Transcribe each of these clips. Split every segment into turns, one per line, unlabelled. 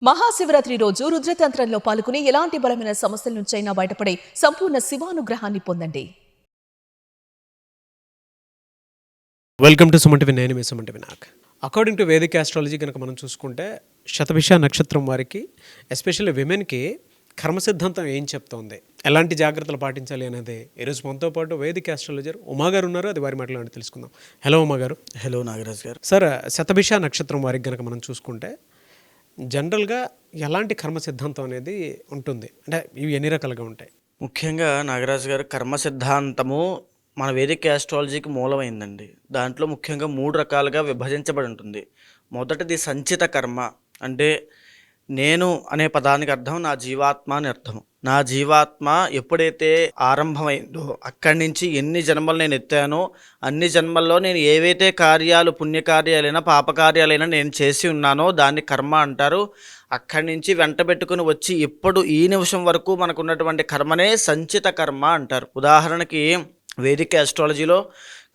మహాశివరాత్రి రోజు రుద్రతంత్రంలో పాల్గొని ఎలాంటి బలమైన సమస్యల నుంచైనా బయటపడే సంపూర్ణ శివానుగ్రహాన్ని పొందండి.
Welcome to Suman TV. నేను మీ Suman TV. According to vedic astrology కనుక మనం చూసుకుంటే శతభిష నక్షత్రం వారికి ఎస్పెషల్లీ విమెన్కి కర్మ సిద్ధాంతం ఏం చెప్తోంది, ఎలాంటి జాగ్రత్తలు పాటించాలి అనేది ఈరోజు మనతో పాటు వేదిక్ ఆస్ట్రాలజర్ ఉమా గారు ఉన్నారు. అది వారి మాటలు తెలుసుకుందాం. హలో ఉమా గారు.
హలో నాగరాజ్ గారు.
సార్, శతభిష నక్షత్రం వారికి కనుక మనం చూసుకుంటే జనరల్గా ఎలాంటి కర్మ సిద్ధాంతం అనేది ఉంటుంది, అంటే ఇవి ఎన్ని రకాలుగా ఉంటాయి?
ముఖ్యంగా నాగరాజు గారు, కర్మ సిద్ధాంతము మన వేదిక ఆస్ట్రాలజీకి మూలమైందండి. దాంట్లో ముఖ్యంగా 3 రకాలుగా విభజించబడి ఉంటుంది. మొదటిది సంచిత కర్మ. అంటే నేను అనే పదానికి అర్థం నా జీవాత్మ అని అర్థం. నా జీవాత్మ ఎప్పుడైతే ఆరంభమైందో అక్కడి నుంచి ఎన్ని జన్మలు నేను ఎత్తానో అన్ని జన్మల్లో నేను ఏవైతే కార్యాలు, పుణ్యకార్యాలైనా పాపకార్యాలైనా నేను చేసి ఉన్నానో దాన్ని కర్మ అంటారు. అక్కడి నుంచి వెంట పెట్టుకుని వచ్చి ఇప్పుడు ఈ నిమిషం వరకు మనకు ఉన్నటువంటి కర్మనే సంచిత కర్మ అంటారు. ఉదాహరణకి వేదిక ఆస్ట్రాలజీలో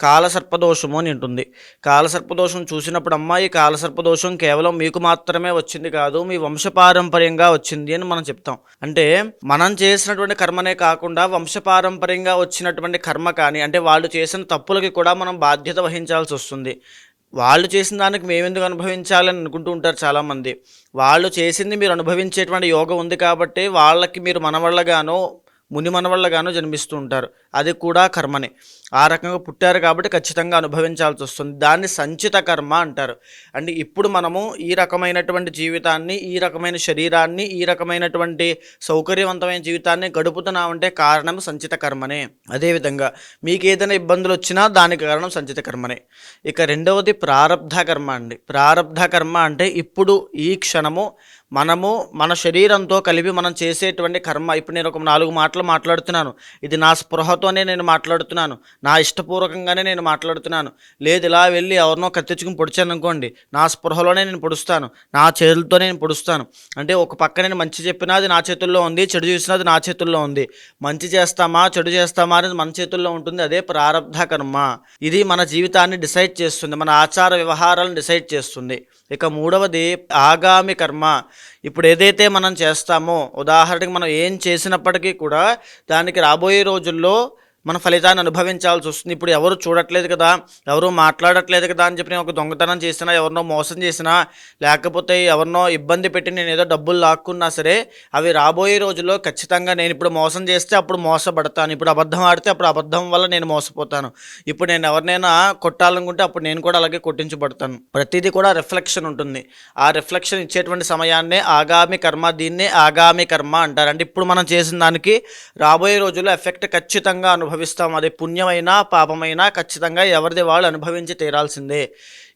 కాలసర్పదోషము అని ఉంటుంది. కాలసర్పదోషం చూసినప్పుడు అమ్మాయి కాలసర్పదోషం కేవలం మీకు మాత్రమే వచ్చింది కాదు, మీ వంశపారంపర్యంగా వచ్చింది అని మనం చెప్తాం. అంటే మనం చేసినటువంటి కర్మనే కాకుండా వంశపారంపర్యంగా వచ్చినటువంటి కర్మ కానీ, అంటే వాళ్ళు చేసిన తప్పులకి కూడా మనం బాధ్యత వహించాల్సి వస్తుంది. వాళ్ళు చేసిన దానికి మేమెందుకు అనుభవించాలని అనుకుంటూ ఉంటారు చాలామంది. వాళ్ళు చేసింది మీరు అనుభవించేటువంటి యోగం ఉంది కాబట్టి వాళ్ళకి మీరు మనవళ్ళగానో ముని మనవళ్ళగానో జన్మిస్తూ ఉంటారు. అది కూడా కర్మనే. ఆ రకంగా పుట్టారు కాబట్టి ఖచ్చితంగా అనుభవించాల్సి వస్తుంది. దాన్ని సంచిత కర్మ అంటారు. అంటే ఇప్పుడు మనము ఈ రకమైనటువంటి జీవితాన్ని, ఈ రకమైన శరీరాన్ని, ఈ రకమైనటువంటి సౌకర్యవంతమైన జీవితాన్ని గడుపుతున్నామంటే కారణం సంచిత కర్మనే. అదేవిధంగా మీకు ఏదైనా ఇబ్బందులు వచ్చినా దానికి కారణం సంచిత కర్మనే. ఇక రెండవది ప్రారబ్ధ కర్మ అండి. ప్రారబ్ధ కర్మ అంటే ఇప్పుడు ఈ క్షణము మనము మన శరీరంతో కలిపి మనం చేసేటువంటి కర్మ. ఇప్పుడు నేను ఒక 4 మాటలు మాట్లాడుతున్నాను, ఇది నా స్పృహతోనే నేను మాట్లాడుతున్నాను, నా ఇష్టపూర్వకంగానే నేను మాట్లాడుతున్నాను. లేదు ఇలా వెళ్ళి ఎవరినో కత్తించుకుని పొడిచాను అనుకోండి, నా స్పృహలోనే నేను పొడుస్తాను, నా చేతులతోనే నేను పొడుస్తాను. అంటే ఒక పక్క నేను మంచి చెప్పినా అది నా చేతుల్లో ఉంది, చెడు చూసినా అది నా చేతుల్లో ఉంది. మంచి చేస్తామా చెడు చేస్తామా అనేది మన చేతుల్లో ఉంటుంది. అదే ప్రారబ్ధ కర్మ. ఇది మన జీవితాన్ని డిసైడ్ చేస్తుంది, మన ఆచార వ్యవహారాలను డిసైడ్ చేస్తుంది. ఇక మూడవది ఆగామి కర్మ. ఇప్పుడు ఏదైతే మనం చేస్తామో, ఉదాహరణకి మనం ఏం చేసినప్పటికీ కూడా దానికి రాబోయే రోజుల్లో మన ఫలితాన్ని అనుభవించాల్సి వస్తుంది. ఇప్పుడు ఎవరు చూడట్లేదు కదా, ఎవరు మాట్లాడట్లేదు కదా అని చెప్పి నేను ఒక దొంగతనం చేసినా, ఎవరినో మోసం చేసినా, లేకపోతే ఎవరినో ఇబ్బంది పెట్టి నేను ఏదో డబ్బులు లాక్కున్నా సరే అవి రాబోయే రోజుల్లో ఖచ్చితంగా నేను ఇప్పుడు మోసం చేస్తే అప్పుడు మోసపడతాను, ఇప్పుడు అబద్ధం ఆడితే అప్పుడు అబద్ధం వల్ల నేను మోసపోతాను, ఇప్పుడు నేను ఎవరినైనా కొట్టాలనుకుంటే అప్పుడు నేను కూడా అలాగే కొట్టించబడతాను. ప్రతిదీ కూడా రిఫ్లెక్షన్ ఉంటుంది. ఆ రిఫ్లెక్షన్ ఇచ్చేటువంటి సమయాన్నే ఆగామి కర్మ. దీన్నే ఆగామి కర్మ అంటారు. అంటే ఇప్పుడు మనం చేసిన దానికి రాబోయే రోజుల్లో ఎఫెక్ట్ ఖచ్చితంగా అనుభవిస్తాం. అది పుణ్యమైనా పాపమైనా ఖచ్చితంగా ఎవరిది వాళ్ళు అనుభవించి తీరాల్సిందే.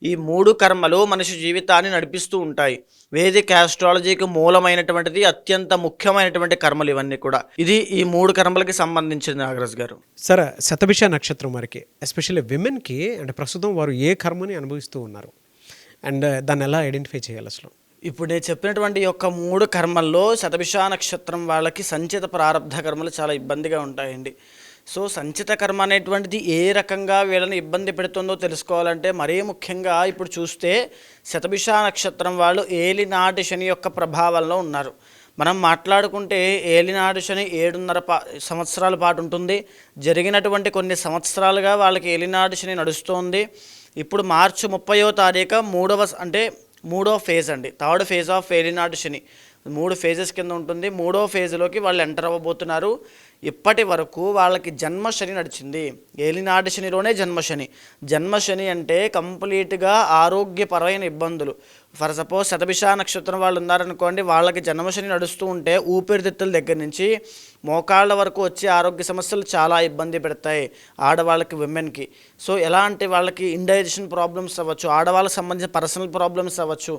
ఈ 3 కర్మలు మనిషి జీవితాన్ని నడిపిస్తూ ఉంటాయి. వేదిక ఆస్ట్రాలజీకి మూలమైనటువంటిది, అత్యంత ముఖ్యమైనటువంటి కర్మలు ఇవన్నీ కూడా. ఇది ఈ 3 కర్మలకి సంబంధించింది నాగరాజ్ గారు.
సరే, శతభిష నక్షత్రం వారికి ఎస్పెషల్లీ విమెన్కి అంటే ప్రస్తుతం వారు ఏ కర్మని అనుభవిస్తూ ఉన్నారు అండ్ దాన్ని ఎలా ఐడెంటిఫై చేయాలి అసలు?
ఇప్పుడు నేను చెప్పినటువంటి యొక్క 3 కర్మల్లో శతభిష నక్షత్రం వాళ్ళకి సంచిత ప్రారబ్ధ కర్మలు చాలా ఇబ్బందిగా ఉంటాయండి. సో సంచిత కర్మ అనేటువంటిది ఏ రకంగా వీళ్ళని ఇబ్బంది పెడుతుందో తెలుసుకోవాలంటే మరీ ముఖ్యంగా ఇప్పుడు చూస్తే శతభిష నక్షత్రం వాళ్ళు ఏలినాటి శని యొక్క ప్రభావంలో ఉన్నారు. మనం మాట్లాడుకుంటే ఏలినాడు శని 7.5 సంవత్సరాల పాటు ఉంటుంది. జరిగినటువంటి కొన్ని సంవత్సరాలుగా వాళ్ళకి ఏలినాడు శని నడుస్తోంది. ఇప్పుడు మార్చి 30వ తారీఖు మూడవ ఫేజ్ అండి, 3rd ఫేజ్ ఆఫ్ ఏలినాడు శని. 3 ఫేజెస్ కింద ఉంటుంది. 3వ ఫేజ్లోకి వాళ్ళు ఎంటర్ అవ్వబోతున్నారు. ఇప్పటి వరకు వాళ్ళకి జన్మశని నడిచింది. ఏలినాటి శనిలోనే జన్మశని. జన్మశని అంటే కంప్లీట్గా ఆరోగ్యపరమైన ఇబ్బందులు. ఫర్ సపోజ్ శతభిష నక్షత్రం వాళ్ళు ఉన్నారనుకోండి, వాళ్ళకి జన్మశని నడుస్తూ ఉంటే ఊపిరితిత్తుల దగ్గర నుంచి మోకాళ్ళ వరకు వచ్చే ఆరోగ్య సమస్యలు చాలా ఇబ్బంది పెడతాయి ఆడవాళ్ళకి, విమెన్కి. సో ఎలాంటి వాళ్ళకి ఇండైజెషన్ ప్రాబ్లమ్స్ అవ్వచ్చు, ఆడవాళ్ళకి సంబంధించిన పర్సనల్ ప్రాబ్లమ్స్ అవ్వచ్చు,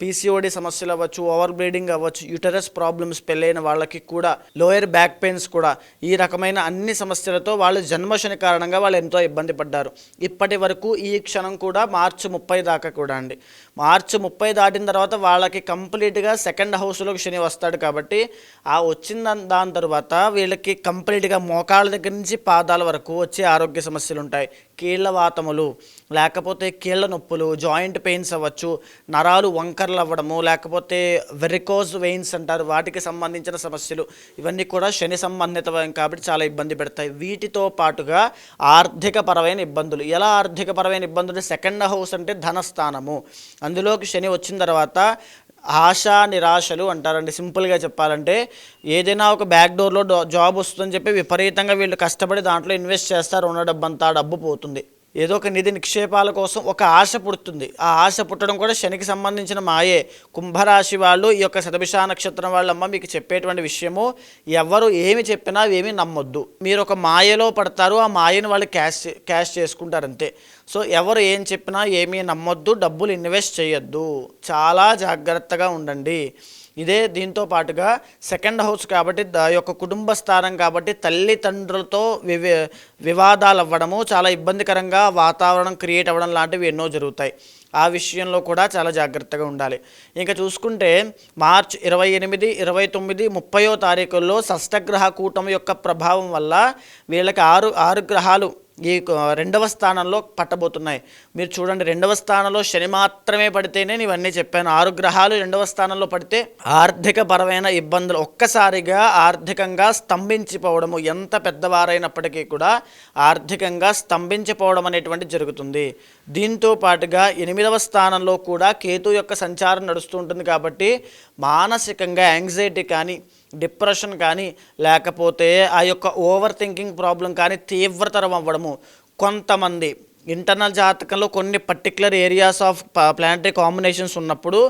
పీసీఓడి సమస్యలు అవ్వచ్చు, ఓవర్ బ్లీడింగ్ అవ్వచ్చు, యూటరస్ ప్రాబ్లమ్స్, పెళ్ళైన వాళ్ళకి కూడా లోయర్ బ్యాక్ పెయిన్స్ కూడా, ఈ రకమైన అన్ని సమస్యలతో వాళ్ళు జన్మశని కారణంగా వాళ్ళు ఎంతో ఇబ్బంది పడ్డారు. ఇప్పటి వరకు ఈ క్షణం కూడా మార్చి 30 దాకా కూడా అండి. మార్చి 30 దాటిన తర్వాత వాళ్ళకి కంప్లీట్గా 2nd హౌస్లోకి శని వస్తాడు కాబట్టి ఆ వచ్చిన దాని తర్వాత వీళ్ళకి కంప్లీట్గా మోకాళ్ళ దగ్గర నుంచి పాదాల వరకు వచ్చే ఆరోగ్య సమస్యలు ఉంటాయి. కీళ్ళవాతములు, లేకపోతే కీళ్ళ నొప్పులు, జాయింట్ పెయిన్స్ అవ్వచ్చు, నరాలు వంకర్లు అవ్వడము, లేకపోతే వెరికోజ్ వెయిన్స్ అంటారు, వాటికి సంబంధించిన సమస్యలు, ఇవన్నీ కూడా శని సంబంధితమైన కాబట్టి చాలా ఇబ్బంది పెడతాయి. వీటితో పాటుగా ఆర్థికపరమైన ఇబ్బందులు. ఎలా ఆర్థికపరమైన ఇబ్బందులు? సెకండ్ హౌస్ అంటే ధనస్థానము, అందులోకి శని వచ్చిన తర్వాత ఆశా నిరాశలు అంటారండి. సింపుల్గా చెప్పాలంటే ఏదైనా ఒక బ్యాక్ డోర్లో జాబ్ వస్తుందని చెప్పి విపరీతంగా వీళ్ళు కష్టపడి దాంట్లో ఇన్వెస్ట్ చేస్తారు, ఉన్న డబ్బంతా డబ్బు పోతుంది. ఏదో ఒక నిధి నిక్షేపాల కోసం ఒక ఆశ పుడుతుంది. ఆ ఆశ పుట్టడం కూడా శనికి సంబంధించిన మాయే. కుంభరాశి వాళ్ళు, ఈ యొక్క శతభిష నక్షత్రం వాళ్ళమ్మ మీకు చెప్పేటువంటి విషయము, ఎవరు ఏమి చెప్పినా ఏమీ నమ్మొద్దు. మీరు ఒక మాయలో పడతారు, ఆ మాయను వాళ్ళు క్యాష్ చేసుకుంటారు అంతే. సో ఎవరు ఏం చెప్పినా ఏమీ నమ్మొద్దు, డబ్బులు ఇన్వెస్ట్ చేయొద్దు, చాలా జాగ్రత్తగా ఉండండి. ఇదే దీంతో పాటుగా సెకండ్ హౌస్ కాబట్టి యొక్క కుటుంబ స్థానం కాబట్టి తల్లిదండ్రులతో వివాదాలు అవ్వడము, చాలా ఇబ్బందికరంగా వాతావరణం క్రియేట్ అవ్వడం లాంటివి ఎన్నో జరుగుతాయి. ఆ విషయంలో కూడా చాలా జాగ్రత్తగా ఉండాలి. ఇంకా చూసుకుంటే మార్చ్ 28, 29, 30వ తారీఖుల్లో షష్టగ్రహ కూటమి యొక్క ప్రభావం వల్ల వీళ్ళకి ఆరు గ్రహాలు ఈ 2వ స్థానంలో పట్టబోతున్నాయి. మీరు చూడండి, 2వ స్థానంలో శని మాత్రమే పడితేనే ఇవన్నీ చెప్పాను. 6 గ్రహాలు 2వ స్థానంలో పడితే ఆర్థికపరమైన ఇబ్బందులు, ఒక్కసారిగా ఆర్థికంగా స్తంభించిపోవడము, ఎంత పెద్దవారైనప్పటికీ కూడా ఆర్థికంగా స్తంభించిపోవడం అనేటువంటి జరుగుతుంది. దీంతో పాటుగా 8వ స్థానంలో కూడా కేతు యొక్క సంచారం నడుస్తూ ఉంటుంది కాబట్టి మానసికంగా యాంగ్జైటీ కానీ, డిప్రెషన్ కానీ, లేకపోతే ఆ యొక్క ఓవర్ థింకింగ్ ప్రాబ్లం కానీ తీవ్రతరం అవ్వడము. కొంతమంది ఇంటర్నల్ జాతకంలో కొన్ని particular areas of planetary combinations ఉన్నప్పుడు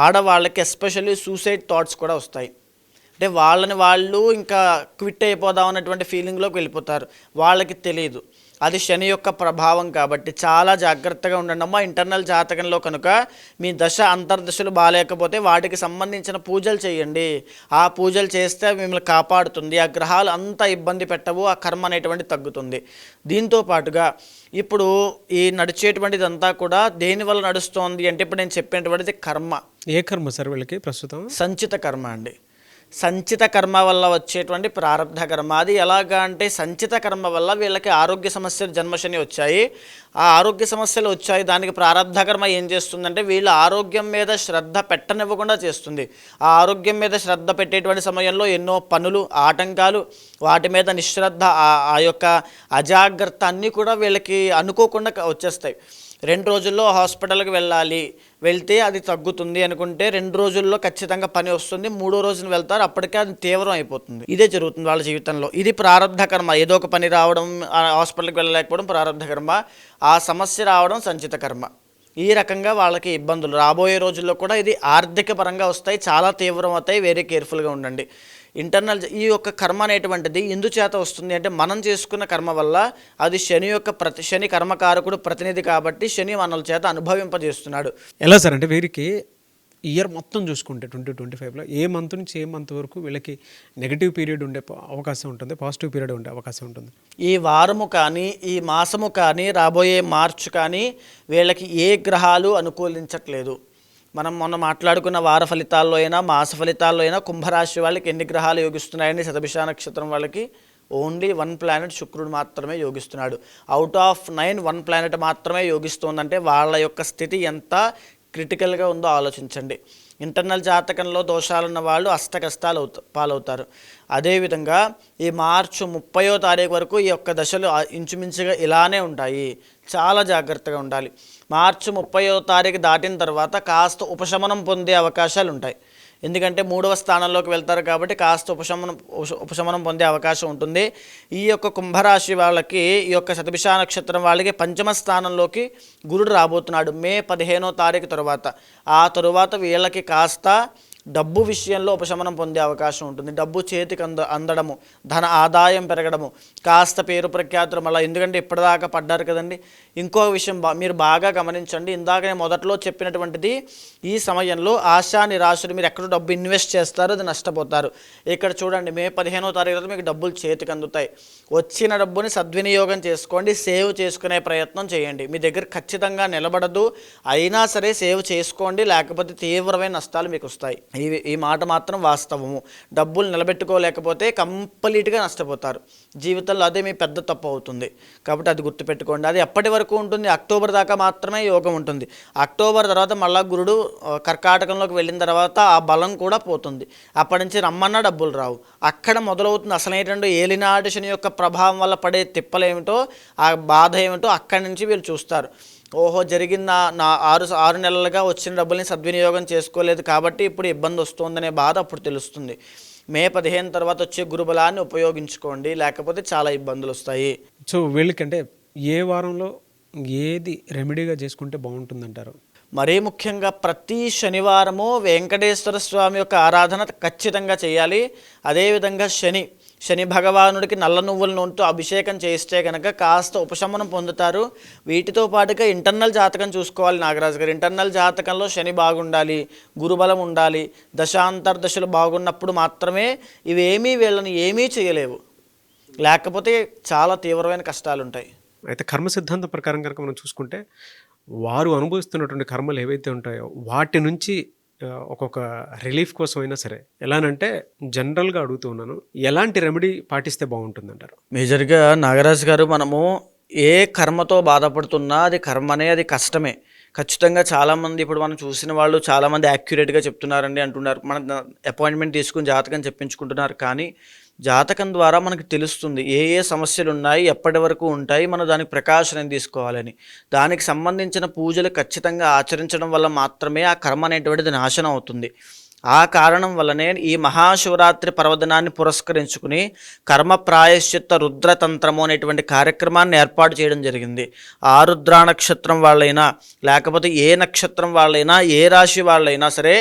ఆడవాళ్ళకి ఎస్పెషల్లీ సూసైడ్ థాట్స్ కూడా వస్తాయి. అంటే వాళ్ళని వాళ్ళు ఇంకా క్విట్ అయిపోదాం అన్నటువంటి ఫీలింగ్లోకి వెళ్ళిపోతారు, వాళ్ళకి తెలియదు. అది శని యొక్క ప్రభావం కాబట్టి చాలా జాగ్రత్తగా ఉండండి అమ్మా. ఇంటర్నల్ జాతకంలో కనుక మీ దశ అంతర్దశలు బాగాలేకపోతే వాటికి సంబంధించిన పూజలు చేయండి. ఆ పూజలు చేస్తే మిమ్మల్ని కాపాడుతుంది. ఆ గ్రహాలు అంత ఇబ్బంది పెట్టవు, ఆ కర్మ అనేటువంటి తగ్గుతుంది. దీంతో పాటుగా ఇప్పుడు ఈ నడిచేటువంటిదంతా కూడా దేనివల్ల నడుస్తోంది అంటే ఇప్పుడు నేను చెప్పినటువంటిది కర్మ.
ఏ కర్మ సార్ వీళ్ళకి ప్రస్తుతం?
సంచిత కర్మ అండి. సంచిత కర్మ వల్ల వచ్చేటువంటి ప్రారంధ కర్మ. అది ఎలాగా అంటే సంచిత కర్మ వల్ల వీళ్ళకి ఆరోగ్య సమస్యలు, జన్మశని వచ్చాయి. ఆ ఆరోగ్య సమస్యలు వచ్చాయి, దానికి ప్రారంధ కర్మ ఏం చేస్తుందంటే వీళ్ళ ఆరోగ్యం మీద శ్రద్ధ పెట్టనివ్వకుండా చేస్తుంది. ఆ ఆరోగ్యం మీద శ్రద్ధ పెట్టేటువంటి సమయంలో ఎన్నో పనులు, ఆటంకాలు, వాటి మీద నిశ్రద్ధ, ఆ యొక్క అజాగ్రత్త అన్నీ కూడా వీళ్ళకి అనుకోకుండా వచ్చేస్తాయి. 2 రోజుల్లో హాస్పిటల్కి వెళ్తే అది తగ్గుతుంది అనుకుంటే 2 రోజుల్లో ఖచ్చితంగా పని వస్తుంది. 3వ రోజున వెళ్తారు, అప్పటికే అది తీవ్రం అయిపోతుంది. ఇదే జరుగుతుంది వాళ్ళ జీవితంలో. ఇది ప్రారంధ కర్మ. ఏదో ఒక పని రావడం, హాస్పిటల్కి వెళ్ళలేకపోవడం ప్రారంధ కర్మ. ఆ సమస్య రావడం సంచిత కర్మ. ఈ రకంగా వాళ్ళకి ఇబ్బందులు రాబోయే రోజుల్లో కూడా ఇది ఆర్థిక పరంగా వస్తాయి, చాలా తీవ్రం అవుతాయి. వెరీ కేర్ఫుల్గా ఉండండి. ఇంటర్నల్ ఈ యొక్క కర్మ అనేటువంటిది ఎందుచేత వస్తుంది అంటే మనం చేసుకున్న కర్మ వల్ల. అది శని యొక్క శని కర్మకారకుడు ప్రతినిధి కాబట్టి శని మనల చేత అనుభవింపజేస్తున్నాడు.
ఎలా సార్ అంటే వీరికి ఇయర్ మొత్తం చూసుకుంటే 2025లో ఏ మంత్ నుంచి ఏ మంత్ వరకు వీళ్ళకి నెగిటివ్ పీరియడ్ ఉండే అవకాశం ఉంటుంది, పాజిటివ్ పీరియడ్ ఉండే అవకాశం ఉంటుంది?
ఈ వారము కానీ, ఈ మాసము కానీ, రాబోయే మార్చ్ కానీ వీళ్ళకి ఏ గ్రహాలు అనుకూలించట్లేదు. మనం మొన్న మాట్లాడుకున్న వార ఫలితాల్లో అయినా, మాస ఫలితాల్లో అయినా కుంభరాశి వాళ్ళకి ఎన్ని గ్రహాలు యోగిస్తున్నాయని శతభిష నక్షత్రం వాళ్ళకి ఓన్లీ 1 ప్లానెట్ శుక్రుడు మాత్రమే యోగిస్తున్నాడు. అవుట్ ఆఫ్ 9 1 ప్లానెట్ మాత్రమే యోగిస్తుందంటే వాళ్ళ యొక్క స్థితి ఎంత క్రిటికల్గా ఉందో ఆలోచించండి. ఇంటర్నల్ జాతకంలో దోషాలున్న వాళ్ళు అష్ట కష్టాలు పాలవుతారు. అదేవిధంగా ఈ మార్చి 30వ తారీఖు వరకు ఈ యొక్క దశలు ఇంచుమించుగా ఇలానే ఉంటాయి. చాలా జాగ్రత్తగా ఉండాలి. మార్చి 30వ తారీఖు దాటిన తర్వాత కాస్త ఉపశమనం పొందే అవకాశాలు ఉంటాయి. ఎందుకంటే 3వ స్థానంలోకి వెళ్తారు కాబట్టి కాస్త ఉపశమనం పొందే అవకాశం ఉంటుంది. ఈ యొక్క కుంభరాశి వాళ్ళకి, ఈ యొక్క శతభిష నక్షత్రం వాళ్ళకి 5వ స్థానంలోకి గురుడు రాబోతున్నాడు మే 15వ తారీఖు తర్వాత. ఆ తరువాత వీళ్ళకి కాస్త డబ్బు విషయంలో ఉపశమనం పొందే అవకాశం ఉంటుంది. డబ్బు చేతికి అందడము, ధన ఆదాయం పెరగడము, కాస్త పేరు ప్రఖ్యాతులు మళ్ళీ. ఎందుకంటే ఇప్పటిదాకా పడ్డారు కదండి. ఇంకో విషయం మీరు బాగా గమనించండి. ఇందాకనే మొదట్లో చెప్పినటువంటిది, ఈ సమయంలో ఆశా నిరాశలు, మీరు ఎక్కడ డబ్బు ఇన్వెస్ట్ చేస్తారో అది నష్టపోతారు. ఇక్కడ చూడండి, మే 15వ తారీఖు మీకు డబ్బులు చేతికి అందుతాయి. వచ్చిన డబ్బుని సద్వినియోగం చేసుకోండి, సేవ్ చేసుకునే ప్రయత్నం చేయండి. మీ దగ్గర ఖచ్చితంగా నిలబడదు, అయినా సరే సేవ్ చేసుకోండి, లేకపోతే తీవ్రమైన నష్టాలు మీకు వస్తాయి. ఈ మాట మాత్రం వాస్తవము. డబ్బులు నిలబెట్టుకోలేకపోతే కంప్లీట్గా నష్టపోతారు జీవితంలో. అదే మీ పెద్ద తప్పు అవుతుంది. కాబట్టి అది గుర్తుపెట్టుకోండి. అది ఎప్పటి వరకు ఉంటుంది? అక్టోబర్ దాకా మాత్రమే యోగం ఉంటుంది. అక్టోబర్ తర్వాత మళ్ళా గురుడు కర్కాటకంలోకి వెళ్ళిన తర్వాత ఆ బలం కూడా పోతుంది. అప్పటి నుంచి రమ్మన్నా డబ్బులు రావు. అక్కడ మొదలవుతుంది అసలైనటువంటి ఏలినాటి శని యొక్క ప్రభావం వల్ల పడే తిప్పలేమిటో, ఆ బాధ ఏమిటో అక్కడి నుంచి వీళ్ళు చూస్తారు. ఓహో, జరిగిన నా 6 నెలలుగా వచ్చిన డబ్బుల్ని సద్వినియోగం చేసుకోలేదు కాబట్టి ఇప్పుడు ఇబ్బంది వస్తుందనే బాధ అప్పుడు తెలుస్తుంది. మే 15 తర్వాత వచ్చే గురుబలాన్ని ఉపయోగించుకోండి, లేకపోతే చాలా ఇబ్బందులు వస్తాయి.
సో వీళ్ళకంటే ఏ వారంలో ఏది రెమెడీగా చేసుకుంటే బాగుంటుందంటారు?
మరీ ముఖ్యంగా ప్రతి శనివారము వెంకటేశ్వర స్వామి యొక్క ఆరాధన ఖచ్చితంగా చేయాలి. అదేవిధంగా శని భగవానుడికి నల్ల నువ్వుల నూనెతో అభిషేకం చేస్తే కనుక కాస్త ఉపశమనం పొందుతారు. వీటితో పాటుగా ఇంటర్నల్ జాతకం చూసుకోవాలి నాగరాజు గారు. ఇంటర్నల్ జాతకంలో శని బాగుండాలి, గురుబలం ఉండాలి, దశాంతర్దశలు బాగున్నప్పుడు మాత్రమే ఇవేమీ వీళ్ళని ఏమీ చేయలేవు. లేకపోతే చాలా తీవ్రమైన కష్టాలు ఉంటాయి.
అయితే కర్మ సిద్ధాంతం ప్రకారం కనుక మనం చూసుకుంటే వారు అనుభవిస్తున్నటువంటి కర్మలు ఏవైతే ఉంటాయో వాటి నుంచి ఒక్కొక్క రిలీఫ్ కోసం అయినా సరే, ఎలానంటే జనరల్గా అడుగుతూ ఉన్నాను, ఎలాంటి రెమెడీ పాటిస్తే బాగుంటుందంటారు?
మేజర్గా నాగరాజు గారు, మనము ఏ కర్మతో బాధపడుతున్నా అది కర్మనే, అది కష్టమే. ఖచ్చితంగా చాలామంది ఇప్పుడు మనం చూసిన వాళ్ళు చాలామంది యాక్యురేట్గా చెప్తున్నారండి అంటున్నారు. మన అపాయింట్మెంట్ తీసుకుని జాతకం చెప్పించుకుంటున్నారు. కానీ జాతకం ద్వారా మనకు తెలుస్తుంది ఏ సమస్యలు ఉన్నాయి, ఎప్పటి వరకు ఉంటాయి, మనం దానికి ప్రికాషన్ తీసుకోవాలని. దానికి సంబంధించిన పూజలు ఖచ్చితంగా ఆచరించడం వల్ల మాత్రమే ఆ కర్మ అనేటువంటిది నాశనం అవుతుంది. ఆ కారణం వల్లనే ఈ మహాశివరాత్రి పర్వదినాన్ని పురస్కరించుకుని కర్మ ప్రాయశ్చిత్త రుద్రతంత్రము అనేటువంటి కార్యక్రమాన్ని ఏర్పాటు చేయడం జరిగింది. ఆరుద్ర నక్షత్రం వాళ్ళైనా, లేకపోతే ఏ నక్షత్రం వాళ్ళైనా, ఏ రాశి వాళ్ళైనా సరే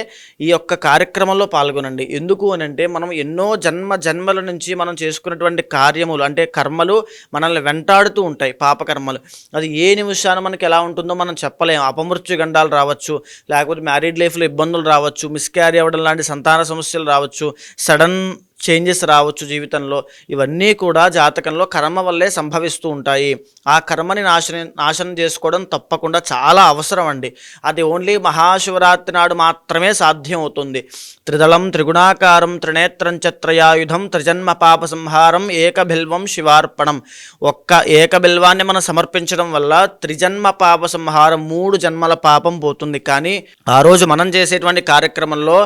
ఈ యొక్క కార్యక్రమంలో పాల్గొనండి. ఎందుకు అని అంటే మనం ఎన్నో జన్మల నుంచి మనం చేసుకున్నటువంటి కార్యములు అంటే కర్మలు మనల్ని వెంటాడుతూ ఉంటాయి, పాపకర్మలు. అది ఏ నిమిషాన మనకి ఎలా ఉంటుందో మనం చెప్పలేము. అపమృత్యు గండాలు రావచ్చు, లేకపోతే మ్యారీడ్ లైఫ్లో ఇబ్బందులు రావచ్చు, మిస్క్యారీ అవ్వడం లాంటి సంతాన సమస్యలు రావచ్చు, సడన్ చేంజెస్ రావచ్చు జీవితంలో. ఇవన్నీ కూడా జాతకంలో కర్మ వల్లే సంభవిస్తూ ఉంటాయి. ఆ కర్మని నాశనం చేసుకోవడం తప్పకుండా చాలా అవసరం అండి. అది ఓన్లీ మహాశివరాత్రి నాడు మాత్రమే సాధ్యం అవుతుంది. త్రిదళం త్రిగుణాకారం త్రినేత్రం చ త్రయాయుధం త్రిజన్మ పాప సంహారం ఏకబిల్వం శివార్పణం. ఒక్క ఏకబిల్వాన్ని మనం సమర్పించడం వల్ల త్రిజన్మ పాప సంహారం, 3 జన్మల పాపం పోతుంది. కానీ ఆ రోజు మనం చేసేటువంటి కార్యక్రమంలో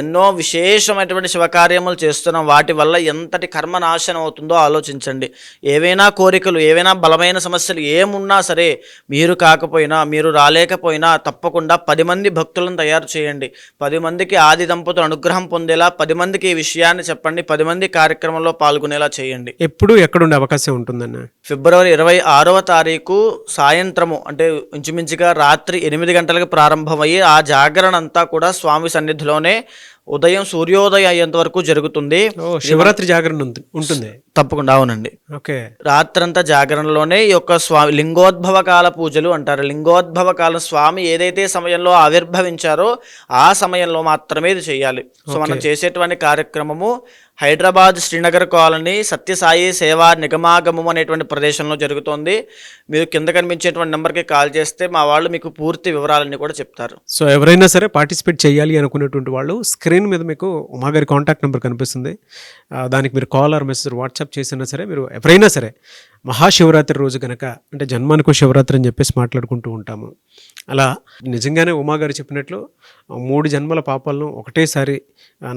ఎన్నో విశేషమైనటువంటి శివకార్యములు చేస్తున్నాం. వాటి వల్ల ఎంతటి కర్మ నాశనం అవుతుందో ఆలోచించండి. ఏవైనా కోరికలు, ఏవైనా బలమైన సమస్యలు ఏమున్నా సరే, మీరు కాకపోయినా, మీరు రాలేకపోయినా తప్పకుండా 10 మంది భక్తులను తయారు చేయండి. 10 మందికి ఆది దంపతులు అనుగ్రహం పొందేలా 10 మందికి ఈ విషయాన్ని చెప్పండి. 10 మంది కార్యక్రమంలో పాల్గొనేలా చేయండి.
ఎప్పుడు ఎక్కడుండే అవకాశం ఉంటుందన్న?
ఫిబ్రవరి 26వ తారీఖు సాయంత్రము, అంటే ఇంచుమించుగా రాత్రి 8 గంటలకు ప్రారంభమయ్యి ఆ జాగరణ అంతా కూడా స్వామి సన్నిధిలోనే ఉదయం సూర్యోదయం అయ్యేంత వరకు జరుగుతుంది.
శివరాత్రి జాగరణ ఉంటుంది
తప్పకుండా. అవునండి.
ఓకే.
రాత్రంతా జాగరణలోనే ఈ యొక్క స్వామి లింగోద్భవ కాల పూజలు అంటారు. లింగోద్భవ కాలం స్వామి ఏదైతే సమయంలో ఆవిర్భవించారో ఆ సమయంలో మాత్రమే ఇది చేయాలి. సో మనం చేసేటువంటి కార్యక్రమము హైదరాబాద్ శ్రీనగర్ కాలనీ సత్యసాయి సేవా నిగమాగమం అనేటువంటి ప్రదేశంలో జరుగుతోంది. మీరు కింద కనిపించేటువంటి నెంబర్కి కాల్ చేస్తే మా వాళ్ళు మీకు పూర్తి వివరాలన్నీ కూడా చెప్తారు.
సో ఎవరైనా సరే పార్టిసిపేట్ చేయాలి అనుకునేటువంటి వాళ్ళు స్క్రీన్ మీద మీకు ఉమాగారి కాంటాక్ట్ నెంబర్ కనిపిస్తుంది. దానికి మీరు కాల్ ఆర్ మెసేజ్ వాట్సాప్ చేసినా సరే, మీరు ఎవరైనా సరే మహాశివరాత్రి రోజు కనుక, అంటే జన్మానికి శివరాత్రి అని చెప్పేసి మాట్లాడుకుంటూ ఉంటాము. అలా నిజంగానే ఉమాగారు చెప్పినట్లు 3 జన్మల పాపాలను ఒకటేసారి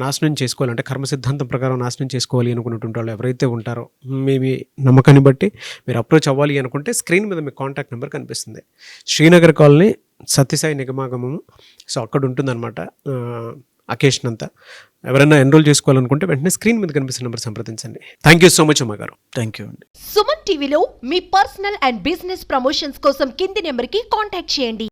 నాశనం చేసుకోవాలి, అంటే కర్మ సిద్ధాంతం ప్రకారం నాశనం చేసుకోవాలి అనుకున్నటువంటి వాళ్ళు ఎవరైతే ఉంటారో, మీ నమ్మకాన్ని బట్టి మీరు అప్రోచ్ అవ్వాలి అనుకుంటే స్క్రీన్ మీద మీకు కాంటాక్ట్ నెంబర్ కనిపిస్తుంది. శ్రీనగర్ కాలనీ సత్యసాయి నిగమాగమము. సో అక్కడ ఉంటుందన్నమాట అకేషన్ అంతా. ఎవరైనా ఎన్రోల్ చేసుకోవాలనుకుంటే వెంటనే స్క్రీన్ మీద కనిపిస్తున్న నెంబర్ సంప్రదించండి. Thank you so much Uma గారు.
థ్యాంక్ యూ అండి.
సుమన్ టీవీలో మీ పర్సనల్ అండ్ బిజినెస్ ప్రమోషన్స్ కోసం కింది నెంబర్కి కాంటాక్ట్ చేయండి.